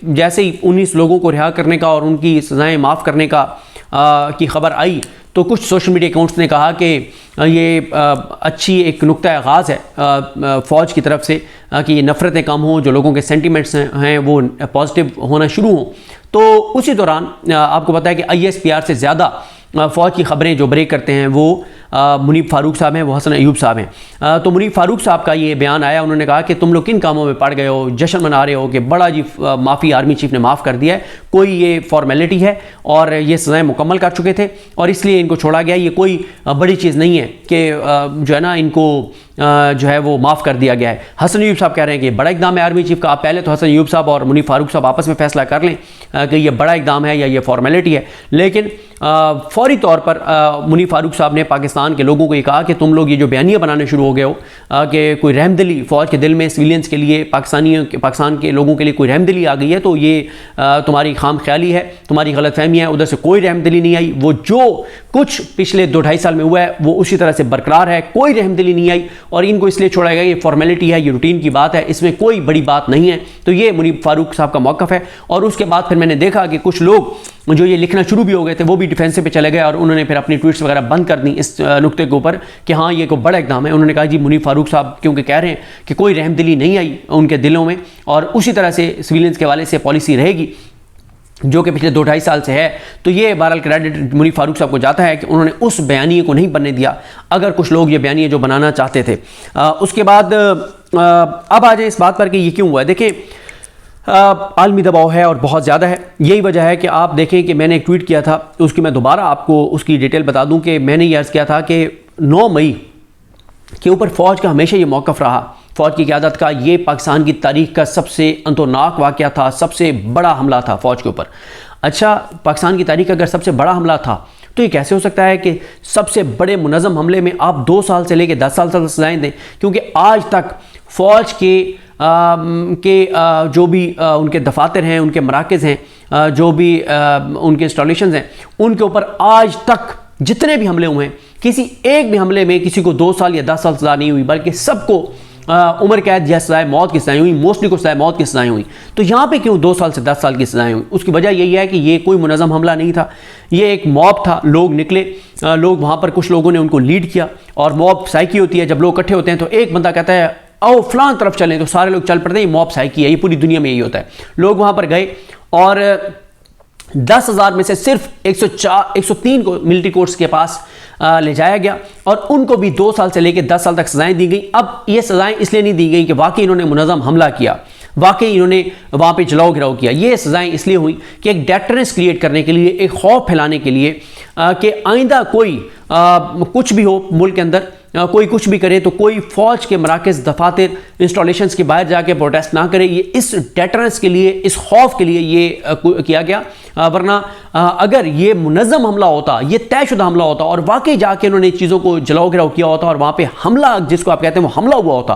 जैसे ही 19 लोगों को रिहा करने का और उनकी सज़ाएं माफ़ करने का की खबर आई तो कुछ सोशल मीडिया अकाउंट्स ने कहा कि ये अच्छी एक नुक्ता आगाज़ है फ़ौज की तरफ से कि ये नफ़रतें कम हों, जो लोगों के सेंटिमेंट्स हैं वो पॉजिटिव होना शुरू हों। तो उसी दौरान आपको पता है कि ISPR से ज़्यादा फ़ौज की ख़बरें जो ब्रेक करते हैं वो मुनीब फ़ारूक साहब हैं, वो हसन अयूब साहब हैं। तो मुनीब फ़ारूक साहब का ये बयान आया, उन्होंने कहा कि तुम लोग किन कामों में पड़ गए हो, जश्न मना रहे हो कि बड़ा जी माफ़ी आर्मी चीफ ने माफ़ कर दिया है, कोई ये फॉर्मेलिटी है और ये सज़ाएँ मुकम्मल कर चुके थे और इसलिए इनको छोड़ा गया, ये कोई बड़ी चीज़ नहीं है कि जो है ना इनको जो है वो माफ़ कर दिया गया है। हसन अयूब साहब कह रहे हैं कि बड़ा इक़दाम है आर्मी चीफ का। आप पहले तो हसन अयूब साहब और मुनीब फ़ारूक साहब आपस में फ़ैसला कर लें कि ये बड़ा इक़दाम है या ये फॉर्मेलिटी है। लेकिन फौरी तौर पर मुनीब फ़ारूक साहब ने पाकिस्तान के लोगों को ये कहा कि तुम लोग ये जो बयानिया बनाने शुरू हो गए हो कि कोई रहमदिली फ़ौज के दिल में सिविलियंस के लिए, पाकिस्तान के लोगों के लिए कोई रहमदिली आ गई है, तो ये तुम्हारी खाम ख्याली है, तुम्हारी गलतफहमी है। उधर से कोई रहमदिली नहीं आई, वो जो कुछ पिछले 2-2.5 साल में हुआ है वो उसी तरह से बरकरार है, कोई रहमदिली नहीं आई और इनको इसलिए छोड़ा गया, ये फॉर्मेलिटी है, ये रूटीन की बात है, इसमें कोई बड़ी बात नहीं है। तो ये मुनीब फ़ारूक साहब का मौक़िफ़ है। और उसके बाद फिर मैंने देखा कि कुछ लोग जो ये लिखना शुरू भी हो गए थे वो भी डिफेंसिव पे चले गए और उन्होंने फिर अपनी ट्वीट्स वगैरह बंद कर दी इस नुक्ते के ऊपर कि हाँ ये कोई बड़ा इक़दाम है। उन्होंने कहा जी मुनीब फ़ारूक साहब क्योंकि कह रहे हैं कि कोई रहमदिली नहीं आई उनके दिलों में और उसी तरह से सिविलियंस के हवाले से पॉलिसी रहेगी जो कि पिछले 2-2.5 साल से है, तो ये बहरहाल क्रेडिट मुनीब फ़ारूक साहब को जाता है कि उन्होंने उस बयानिए को नहीं बनने दिया अगर कुछ लोग ये बयानिए जो बनाना चाहते थे। उसके बाद अब आ जाए इस बात पर कि ये क्यों हुआ है। देखिए आलमी दबाव है और बहुत ज़्यादा है, यही वजह है कि आप देखें कि मैंने एक ट्वीट किया था, उसकी मैं दोबारा आपको उसकी डिटेल बता दूं कि मैंने ये अर्ज़ किया था कि 9 मई के ऊपर फ़ौज का हमेशा ये मौक़िफ़ रहा, फ़ौज की क़यादत का, ये पाकिस्तान की तारीख़ का सबसे अंतोनाक वाक़या था, सबसे बड़ा हमला था फ़ौज के ऊपर। अच्छा, पाकिस्तान की तारीख़ का अगर सबसे बड़ा हमला था तो ये कैसे हो सकता है कि सबसे बड़े मुनज़्ज़म हमले में आप 2 साल से लेकर 10 साल तक सज़ाएँ दें, क्योंकि आज तक फ़ौज के जो भी उनके दफातर हैं, उनके मराकज़ हैं, जो भी उनके इंस्टॉलेशन हैं, उनके ऊपर आज तक जितने भी हमले हुए हैं किसी एक भी हमले में किसी को 2 साल या 10 साल सज़ा नहीं हुई, बल्कि सबको उम्र कैद या सज़ाए मौत की सज़ाएँ हुई, मोस्टली को सज़ाए मौत की सज़ाएँ हुई। तो यहाँ पे क्यों 2 साल से 10 साल की सज़ाएँ हुई? उसकी वजह यही है कि ये कोई मुनज़्ज़म हमला नहीं था, ये एक मॉब था। लोग निकले, लोग वहाँ पर कुछ लोगों ने उनको लीड किया और मॉब साइकी होती है, जब लोग इकट्ठे होते हैं तो एक बंदा कहता है आओ फलां तरफ चलें तो सारे लोग चल पड़ते हैं, ये मॉब साइकी है, ये पूरी दुनिया में यही होता है। लोग वहाँ पर गए और 10,000 में से सिर्फ 103 को मिलिट्री कोर्ट्स के पास ले जाया गया और उनको भी 2 साल से लेकर 10 साल तक सजाएं दी गई। अब ये सजाएं इसलिए नहीं दी गई कि वाकई इन्होंने मुनज़्ज़म हमला किया, वाकई इन्होंने वहाँ पे जलाओ घिराव किया। ये सजाएं इसलिए हुई कि एक डेटरेंस क्रिएट करने के लिए, एक खौफ फैलाने के लिए कि आइंदा कोई कुछ भी हो मुल्क के अंदर, कोई कुछ भी करे तो कोई फ़ौज के मराकज़, दफातर, इंस्टॉलेशंस के बाहर जाके प्रोटेस्ट ना करे। ये इस डेटरेंस के लिए, इस खौफ के लिए ये किया गया। वरना अगर ये मुनज़्ज़म हमला होता, ये तयशुदा हमला होता और वाकई जाके उन्होंने चीज़ों को जलाओ घिराव किया होता और वहाँ पे हमला जिसको आप कहते हैं वो हमला हुआ होता,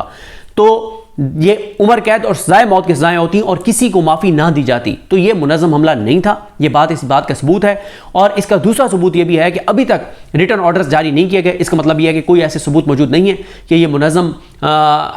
तो ये उम्र कैद और सज़ाए मौत की सज़ाएं होती और किसी को माफ़ी ना दी जाती। तो ये मुनज़्ज़म हमला नहीं था, ये बात इस बात का सबूत है। और इसका दूसरा सबूत ये भी है कि अभी तक रिटर्न ऑर्डर्स जारी नहीं किए गए। इसका मतलब ये है कि कोई ऐसे सबूत मौजूद नहीं है कि ये मुनज़्ज़म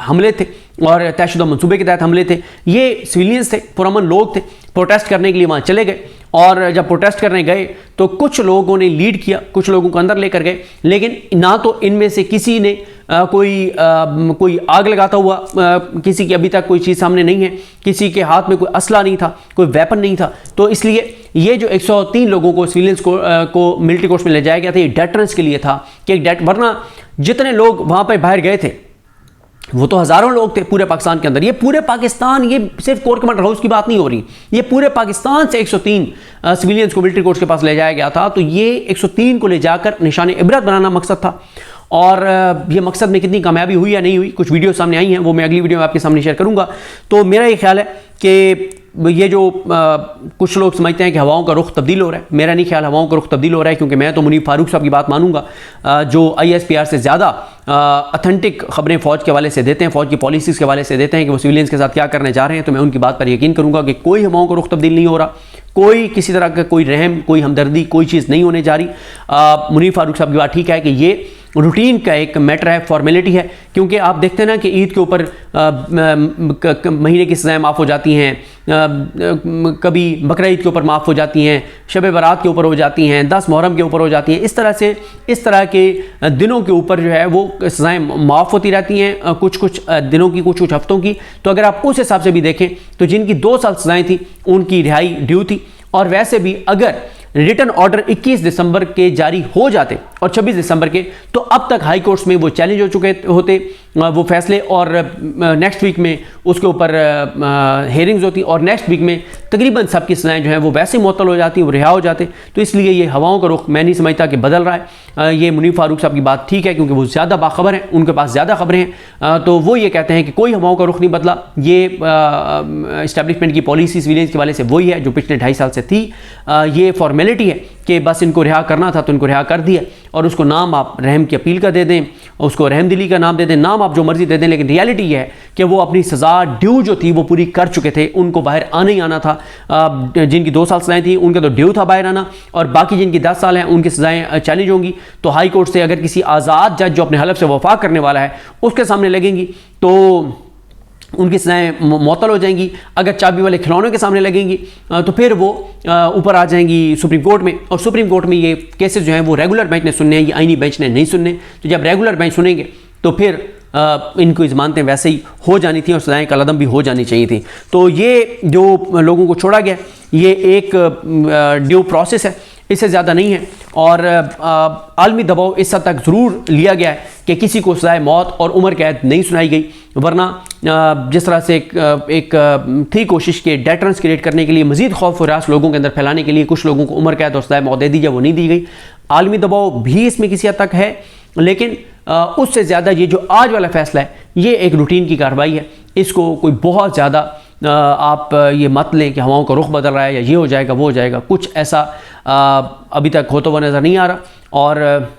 हमले थे और तयशुदा मंसूबे के तहत हमले थे। ये सिविलियंस थे, पुरअमन लोग थे, प्रोटेस्ट करने के लिए वहाँ चले गए और जब प्रोटेस्ट करने गए तो कुछ लोगों ने लीड किया, कुछ लोगों को अंदर लेकर गए, लेकिन ना तो इनमें से किसी ने कोई आग लगाता हुआ, किसी की अभी तक कोई चीज़ सामने नहीं है, किसी के हाथ में कोई असला नहीं था, कोई वेपन नहीं था। तो इसलिए ये जो 103 लोगों को सिविलियंस को मिलिट्री कोर्ट्स में ले जाया गया था, ये डेटरेंस के लिए था कि वरना जितने लोग वहाँ पर बाहर गए थे वो तो हज़ारों लोग थे पूरे पाकिस्तान के अंदर। ये पूरे पाकिस्तान, ये सिर्फ कोर कमांडर हाउस की बात नहीं हो रही, ये पूरे पाकिस्तान से 103 सिविलियंस को मिलिट्री कोर्ट्स के पास ले जाया गया था। तो ये 103 को ले जाकर निशान इबरत बनाना मकसद था और ये मकसद में कितनी कामयाबी हुई या नहीं हुई, कुछ वीडियो सामने आई हैं, वो मैं अगली वीडियो में आपके सामने शेयर करूँगा। तो मेरा ये ख्याल है कि ये जो कुछ लोग समझते हैं कि हवाओं का रुख तब्दील हो रहा है, मेरा नहीं ख्याल हवाओं का रुख तब्दील हो रहा है, क्योंकि मैं तो मुनीब फ़ारूक साहब की बात मानूंगा जो ISPR से ज़्यादा अथेंटिक ख़बरें फ़ौज के हवाले से देते हैं, फ़ौज की पॉलिसीज़ के हवाले से देते हैं कि वो सिविलियंस के साथ क्या करने जा रहे हैं। तो मैं उनकी बात पर यकीन करूँगा कि कोई हवाओं का रुख तब्दील नहीं हो रहा, कोई किसी तरह का कोई रहम, कोई हमदर्दी, कोई चीज़ नहीं होने जा रही। मुनीब फ़ारूक साहब की बात ठीक है कि ये रूटीन का एक मैटर है, फॉर्मेलिटी है। क्योंकि आप देखते हैं ना कि ईद के ऊपर महीने की सज़ाएँ माफ़ हो जाती हैं, कभी बकरा ईद के ऊपर माफ़ हो जाती हैं, शब बारात के ऊपर हो जाती हैं, 10 मुहर्रम के ऊपर हो जाती हैं। इस तरह के दिनों के ऊपर जो है वो सज़ाएँ माफ़ होती रहती हैं, कुछ दिनों की, कुछ हफ्तों की। तो अगर आप उस हिसाब से भी देखें तो जिनकी 2 साल सज़ाएँ थी उनकी रिहाई ड्यू थी। और वैसे भी अगर रिटर्न ऑर्डर 21 दिसंबर के जारी हो जाते और 26 दिसंबर के, तो अब तक हाई कोर्ट्स में वो चैलेंज हो चुके होते वो फैसले, और नेक्स्ट वीक में उसके ऊपर हेयरिंग्स होती और नेक्स्ट वीक में तकरीबन सबकी सज़ाएँ जो हैं वो वैसे मुअत्तल हो जाती, वो रिहा हो जाते। तो इसलिए ये हवाओं का रुख मैं नहीं समझता कि बदल रहा है। ये मुनीफ फारूक साहब की बात ठीक है क्योंकि वो ज़्यादा बाखबर हैं, उनके पास ज़्यादा खबरें हैं। तो वो ये कहते हैं कि कोई हवाओं का रुख नहीं बदला, ये इस्टेब्लिशमेंट की पॉलिसी सिविलियंस के वाले से वही है जो पिछले 2.5 साल से थी। ये फॉर्मेलिटी है कि बस इनको रिहा करना था तो इनको रिहा कर दिया, और उसको नाम आप रहम की अपील का दे दें, उसको रहमदिली का नाम दे दें, नाम आप जो मर्जी दे दें, लेकिन रियलिटी ये है कि वो अपनी सज़ा ड्यू जो थी वो पूरी कर चुके थे। उनको बाहर आना ही आना था। जिनकी 2 साल सज़ाएँ थी उनका तो ड्यू था बाहर आना, और बाकी जिनकी 10 साल हैं उनकी सज़ाएँ चैलेंज होंगी। तो हाई कोर्ट से अगर किसी आज़ाद जज जो अपने हलफ से वफा करने वाला है उसके सामने लगेंगी तो उनकी सज़ाएँ मुअत्तल हो जाएंगी। अगर चाबी वाले खिलौनों के सामने लगेंगी तो फिर वो ऊपर आ जाएंगी सुप्रीम कोर्ट में, और सुप्रीम कोर्ट में ये केसेस जो हैं वो रेगुलर बेंच ने सुनने हैं, ये आईनी बेंच ने नहीं सुनने। तो जब रेगुलर बेंच सुनेंगे तो फिर इनको ज़मानतें वैसे ही हो जानी थी और सज़ाएँ कलअदम भी हो जानी चाहिए थी। तो ये जो लोगों को छोड़ा गया ये एक ड्यू प्रोसेस है, इससे ज़्यादा नहीं है। और आलमी दबाव इस हद तक ज़रूर लिया गया है कि किसी को सज़ाए मौत और उम्र कैद नहीं सुनाई गई, वरना जिस तरह से एक थी कोशिश के डेटरेंस क्रिएट करने के लिए, मज़ीद खौफ और रास लोगों के अंदर फैलाने के लिए कुछ लोगों को उम्र कैद और सज़ाए मौत दे दी जाए, वो नहीं दी गई। आलमी दबाव भी इसमें किसी हद तक है, लेकिन उससे ज़्यादा ये जो आज वाला फ़ैसला है ये एक रूटीन की कार्रवाई है। इसको कोई बहुत ज़्यादा आप ये मत लें कि हवाओं का रुख बदल रहा है या ये हो जाएगा वो हो जाएगा, कुछ ऐसा अभी तक होता हुआ नज़र नहीं आ रहा। और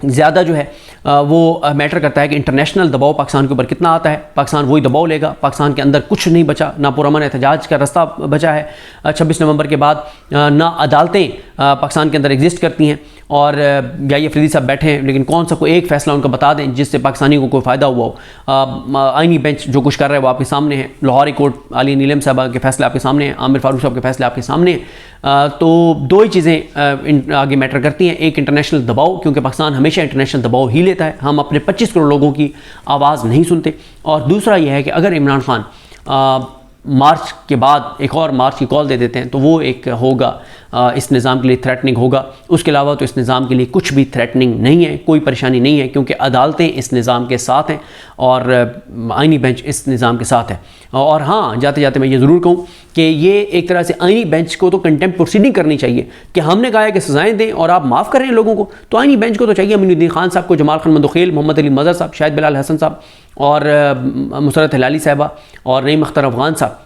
ज़्यादा जो है वो मैटर करता है कि इंटरनेशनल दबाव पाकिस्तान के ऊपर कितना आता है। पाकिस्तान वही दबाव लेगा, पाकिस्तान के अंदर कुछ नहीं बचा, ना पुरअमन एहतजाज का रास्ता बचा है 26 नवंबर के बाद, ना अदालतें पाकिस्तान के अंदर एग्जिस्ट करती हैं। और या ये अफरीदी साहब बैठे हैं, लेकिन कौन सा कोई एक फ़ैसला उनका बता दें जिससे पाकिस्तानी को कोई फ़ायदा हुआ हो। आईनी बेंच जो कुछ कर रहा है वो आपके सामने है, लाहौरी कोर्ट आली नीलम साहब के फ़ैसले आपके सामने हैं, आमिर फारूक साहब के फ़ैसले आपके सामने हैं। तो दो ही चीज़ें आगे मैटर करती हैं, एक इंटरनेशनल दबाव, क्योंकि पाकिस्तान हमेशा इंटरनेशनल दबाव ही लेता है, हम अपने 25 करोड़ लोगों की आवाज़ नहीं सुनते। और दूसरा यह है कि अगर इमरान खान मार्च के बाद एक और मार्च की कॉल दे देते हैं तो वो एक होगा इस निज़ाम के लिए थ्रेटनिंग होगा। उसके अलावा तो इस निज़ाम के लिए कुछ भी थ्रेटनिंग नहीं है, कोई परेशानी नहीं है, क्योंकि अदालतें इस निज़ाम के साथ हैं और आईनी बेंच इस निज़ाम के साथ है। और हाँ, जाते जाते मैं ये ज़रूर कहूँ कि ये एक तरह से आईनी बेंच को तो कंटेम्प्ट प्रोसीडिंग करनी चाहिए कि हमने कहा है कि सज़ाएँ दें और आप माफ़ कर रहे हैं लोगों को, तो आईनी बेंच को तो चाहिए अमीनुद्दीन खान साहब को, जमाल खान मंदोखेल, मोहम्मद अली मज़हर साहब, शाहिद बिलाल हसन साहब और मुसरत हिलाली साहबा और नईम अख्तर अफ़गान साहब,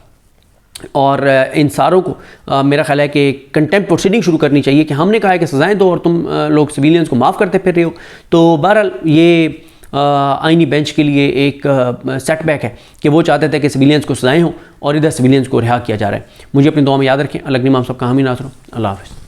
और इन सारों को मेरा ख्याल है कि कंटेम्प्ट प्रोसीडिंग शुरू करनी चाहिए कि हमने कहा है कि सज़ाएँ दो और तुम लोग सिविलियंस को माफ़ करते फिर रहे हो। तो बहरहाल ये आईनी बेंच के लिए एक सेटबैक है कि वो चाहते थे कि सिविलियंस को सज़ाएँ हों और इधर सिविलियंस को रिहा किया जा रहा है। मुझे अपनी दुआ में याद रखें। अल्लाह हम सबका हामी नासर। अल्लाह हाफ़िज़।